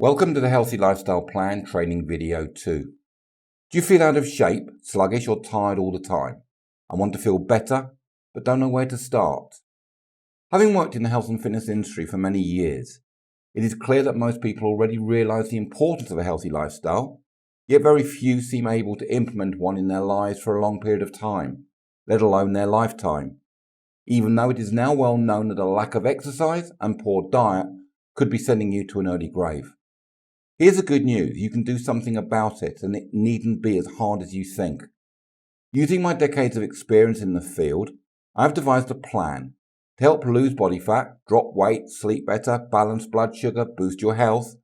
Welcome to the Healthy Lifestyle Plan Training Video 2. Do you feel out of shape, sluggish or tired all the time and want to feel better but don't know where to start? Having worked in the health and fitness industry for many years, it is clear that most people already realise the importance of a healthy lifestyle, yet very few seem able to implement one in their lives for a long period of time, let alone their lifetime. Even though it is now well known that a lack of exercise and poor diet could be sending you to an early grave. Here's the good news, you can do something about it and it needn't be as hard as you think. Using my decades of experience in the field, I've devised a plan to help lose body fat, drop weight, sleep better, balance blood sugar, boost your health,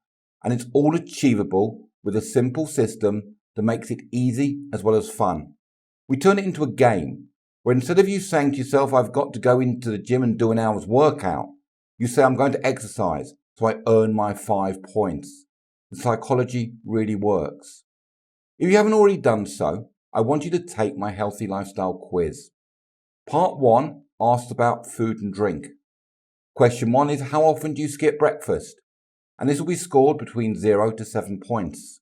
and it's all achievable with a simple system that makes it easy as well as fun. We turn it into a game where instead of you saying to yourself, I've got to go into the gym and do an hour's workout, you say, I'm going to exercise so I earn my 5 points. The psychology really works. If you haven't already done so, I want you to take my healthy lifestyle quiz. Part 1 asks about food and drink. Question 1 is how often do you skip breakfast? And this will be scored between 0 to 7 points.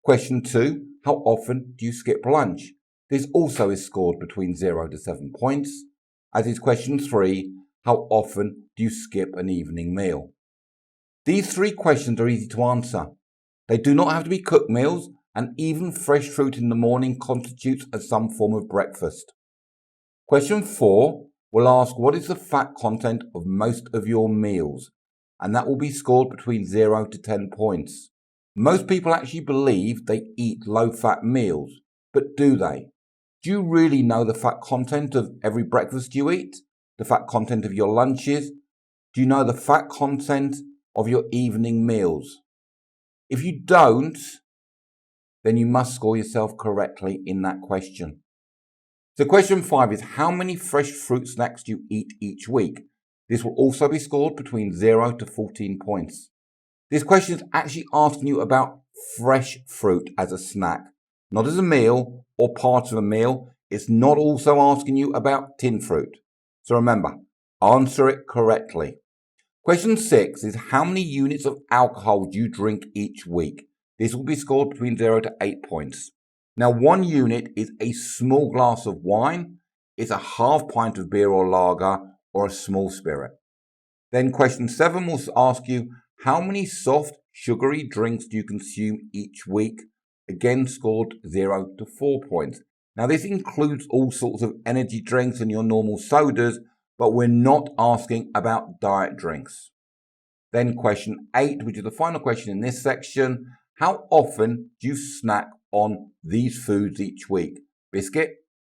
Question 2, how often do you skip lunch? This also is scored between 0 to 7 points. As is question 3, how often do you skip an evening meal? These 3 questions are easy to answer. They do not have to be cooked meals, and even fresh fruit in the morning constitutes as some form of breakfast. Question 4 will ask what is the fat content of most of your meals, and that will be scored between 0 to 10 points. Most people actually believe they eat low-fat meals, but do they? Do you really know the fat content of every breakfast you eat? The fat content of your lunches? Do you know the fat content of your evening meals? If you don't, then you must score yourself correctly in that question. So question 5 is how many fresh fruit snacks do you eat each week? This will also be scored between 0 to 14 points. This question is actually asking you about fresh fruit as a snack, not as a meal or part of a meal. It's not also asking you about tin fruit. So remember, answer it correctly. Question 6 is how many units of alcohol do you drink each week? This will be scored between 0 to 8 points. Now 1 unit is a small glass of wine, it's a half pint of beer or lager, or a small spirit. Then question 7 will ask you how many soft, sugary drinks do you consume each week? Again scored 0 to 4 points. Now this includes all sorts of energy drinks and your normal sodas, but we're not asking about diet drinks. Then question 8, which is the final question in this section, how often do you snack on these foods each week? Biscuit,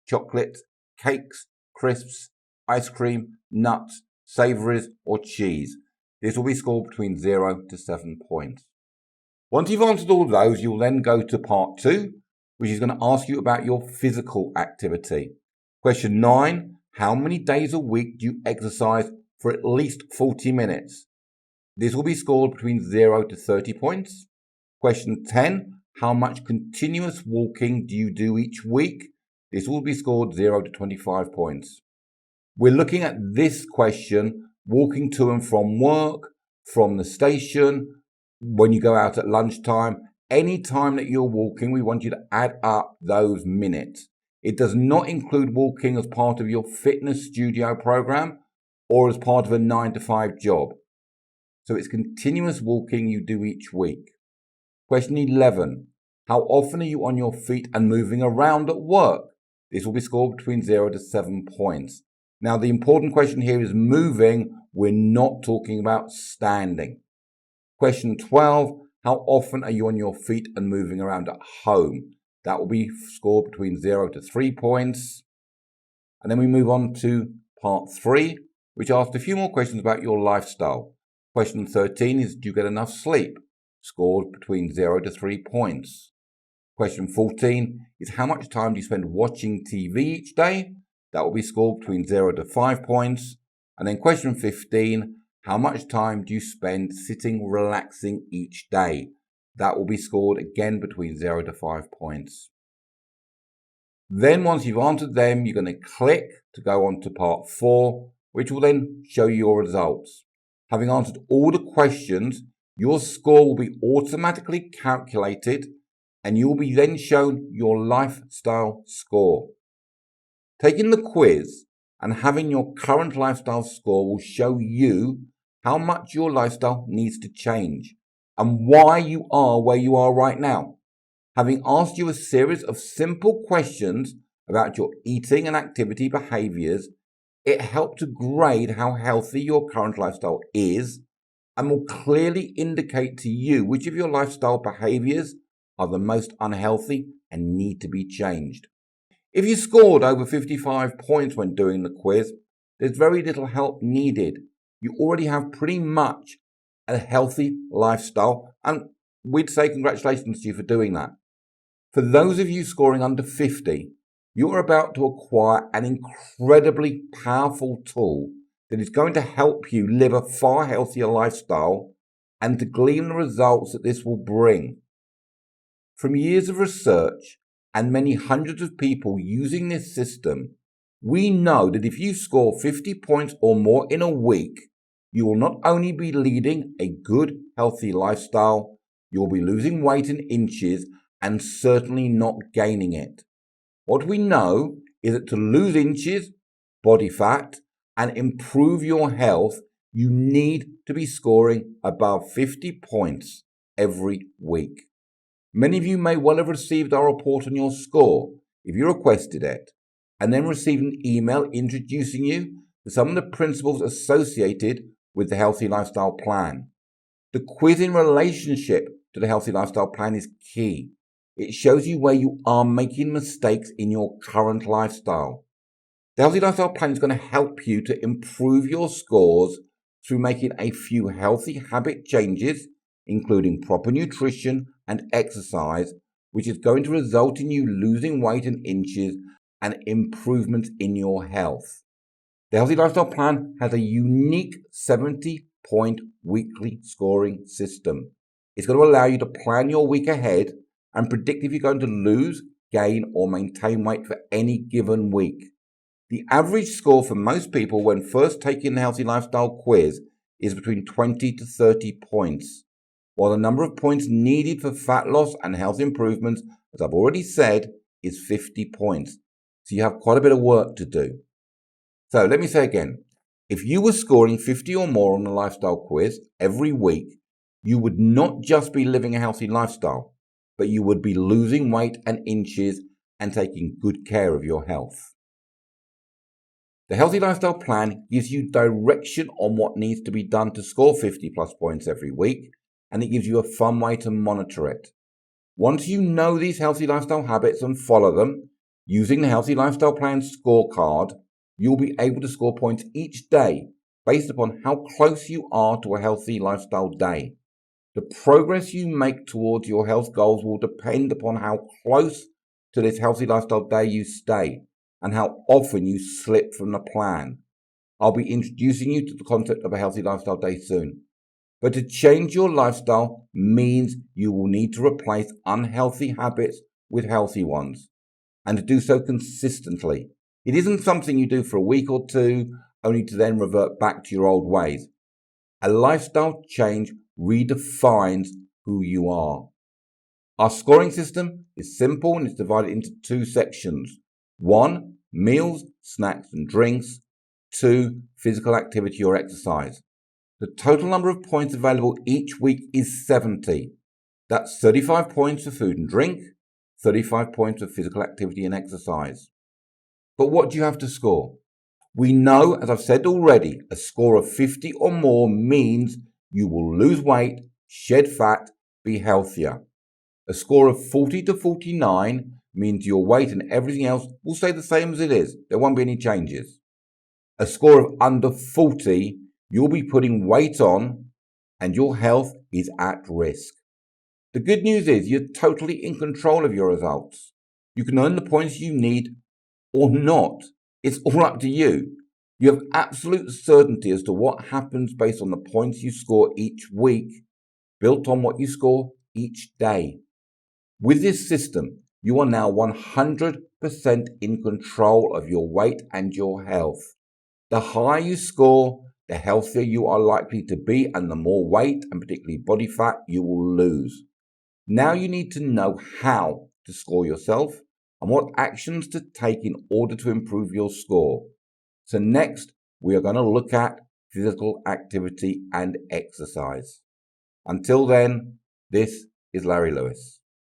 chocolate, cakes, crisps, ice cream, nuts, savouries or cheese? This will be scored between 0 to 7 points. Once you've answered all of those, you'll then go to part 2, which is going to ask you about your physical activity. Question 9, how many days a week do you exercise for at least 40 minutes? This will be scored between 0 to 30 points. Question 10, how much continuous walking do you do each week? This will be scored 0 to 25 points. We're looking at this question, walking to and from work, from the station, when you go out at lunchtime. Any time that you're walking, we want you to add up those minutes. It does not include walking as part of your fitness studio program or as part of a 9 to 5 job. So it's continuous walking you do each week. Question 11. How often are you on your feet and moving around at work? This will be scored between 0 to 7 points. Now the important question here is moving. We're not talking about standing. Question 12. How often are you on your feet and moving around at home? That will be scored between 0 to 3 points. And then we move on to part 3, which asks a few more questions about your lifestyle. Question 13 is, do you get enough sleep? Scored between 0 to 3 points. Question 14 is, how much time do you spend watching TV each day? That will be scored between 0 to 5 points. And then question 15, how much time do you spend sitting relaxing each day? That will be scored again between 0 to 5 points. Then once you've answered them, you're going to click to go on to part 4, which will then show you your results. Having answered all the questions, your score will be automatically calculated and you will be then shown your lifestyle score. Taking the quiz and having your current lifestyle score will show you how much your lifestyle needs to change and why you are where you are right now. Having asked you a series of simple questions about your eating and activity behaviors, it helped to grade how healthy your current lifestyle is and will clearly indicate to you which of your lifestyle behaviors are the most unhealthy and need to be changed. If you scored over 55 points when doing the quiz, there's very little help needed. You already have pretty much a healthy lifestyle, and we'd say congratulations to you for doing that. For those of you scoring under 50, you are about to acquire an incredibly powerful tool that is going to help you live a far healthier lifestyle and to glean the results that this will bring. From years of research and many hundreds of people using this system, we know that if you score 50 points or more in a week, you will not only be leading a good, healthy lifestyle, you'll be losing weight in inches and certainly not gaining it. What we know is that to lose inches, body fat, and improve your health, you need to be scoring above 50 points every week. Many of you may well have received our report on your score if you requested it, and then received an email introducing you to some of the principles associated with the Healthy Lifestyle Plan. The quiz in relationship to the Healthy Lifestyle Plan is key. It shows you where you are making mistakes in your current lifestyle. The Healthy Lifestyle Plan is going to help you to improve your scores through making a few healthy habit changes, including proper nutrition and exercise, which is going to result in you losing weight in inches and improvements in your health. The Healthy Lifestyle Plan has a unique 70-point weekly scoring system. It's going to allow you to plan your week ahead and predict if you're going to lose, gain, or maintain weight for any given week. The average score for most people when first taking the Healthy Lifestyle quiz is between 20 to 30 points, while the number of points needed for fat loss and health improvements, as I've already said, is 50 points. So you have quite a bit of work to do. So let me say again, if you were scoring 50 or more on the lifestyle quiz every week, you would not just be living a healthy lifestyle, but you would be losing weight and inches and taking good care of your health. The Healthy Lifestyle Plan gives you direction on what needs to be done to score 50 plus points every week, and it gives you a fun way to monitor it. Once you know these healthy lifestyle habits and follow them, using the Healthy Lifestyle Plan scorecard, you'll be able to score points each day based upon how close you are to a healthy lifestyle day. The progress you make towards your health goals will depend upon how close to this healthy lifestyle day you stay and how often you slip from the plan. I'll be introducing you to the concept of a healthy lifestyle day soon. But to change your lifestyle means you will need to replace unhealthy habits with healthy ones, and to do so consistently. It isn't something you do for a week or two, only to then revert back to your old ways. A lifestyle change redefines who you are. Our scoring system is simple and it's divided into two sections. 1, meals, snacks and drinks. 2, physical activity or exercise. The total number of points available each week is 70. That's 35 points for food and drink, 35 points for physical activity and exercise. But what do you have to score? We know, as I've said already, a score of 50 or more means you will lose weight, shed fat, be healthier. A score of 40 to 49 means your weight and everything else will stay the same as it is. There won't be any changes. A score of under 40, you'll be putting weight on and your health is at risk. The good news is you're totally in control of your results. You can earn the points you need or not. It's all up to you. You have absolute certainty as to what happens based on the points you score each week, built on what you score each day. With this system, you are now 100% in control of your weight and your health. The higher you score, the healthier you are likely to be and the more weight and particularly body fat you will lose. Now you need to know how to score yourself and what actions to take in order to improve your score. So next, we are going to look at physical activity and exercise. Until then, this is Larry Lewis.